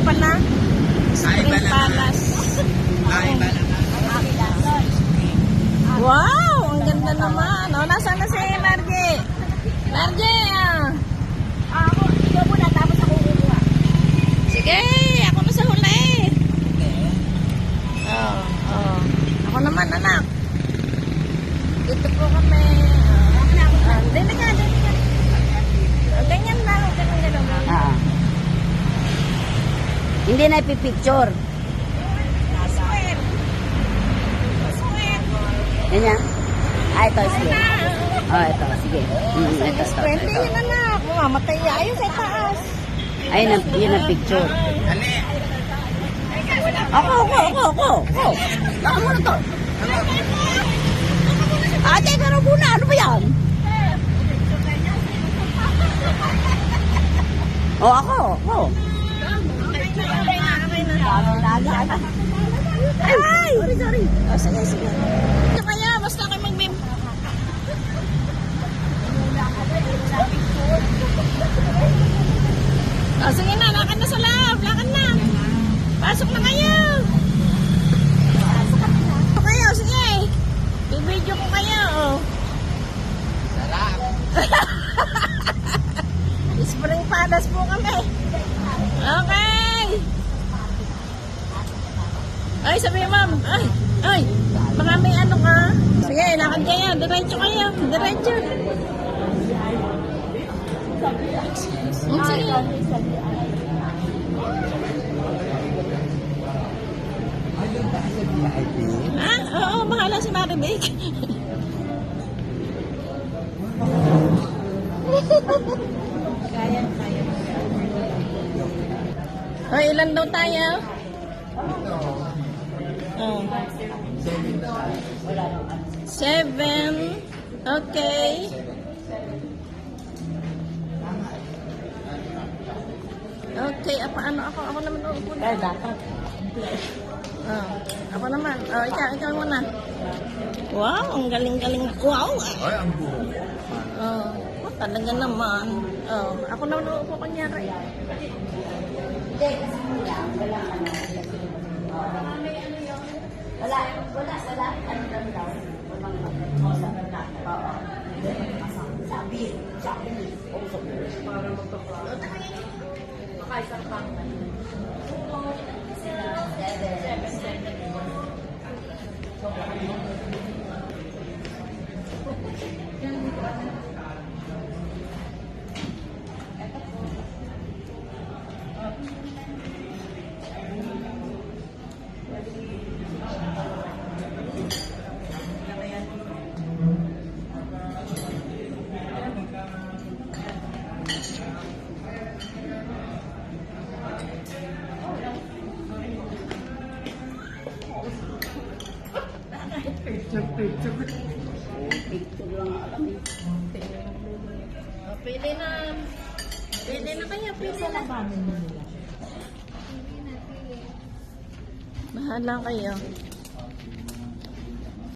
pala. Spring Palace. Wow! Ang ganda naman. O, nasaan na si Margie? Margie, ah. Ako, ikaw muna, tapos ako kukuha. Sige, ako na sa huli. Oh, oh. Ako naman, anak. Dito po kami. Dito ka. Ganyan lang. Ganyan. Hindi na ipipicture. Sweet. Sweet. Ganyan. Ah, ito, sige. Oh, ito, sige. Ito, stop. Pwede yun, anak. Mamatay niya. Ayun sa taas. Ayun, yun ang picture. Ako. Baka muna to. Ate, gano'n muna. Ano ba yan? Oh, ako. Ay! Sorry. Oh, sige. Ito kaya, basta kayo mag-mim. Oh, sige na, lakad na sa loob. Lakad na. Pasok na kayo. Pasok kayo, sige. I-video ko kayo. Oh. Sarap. Spring Palace po kami. Okay. Ay, sabi ma'am. Ay. Baka may ano ka. Sige, lakad kayo. Diretso kayo. Diretso. Sige. Ah, oo, bahala si Maribig. Kaya. O, ilan daw tayo? Oh. 7. Okay. Okay, paano ako? Ako naman uupo. dapat. Oh, ako naman. Oh, ikaw muna. Wow, ang galing-galing. Wow! Ay, ang buho. Oh, talaga naman. Oh, ako naman uupo kunyari. Wala. Ano lang daw? Sabi. Picture lang alam eh. Pwede na. Pwede na kaya. Pwede na. Bahala kayo.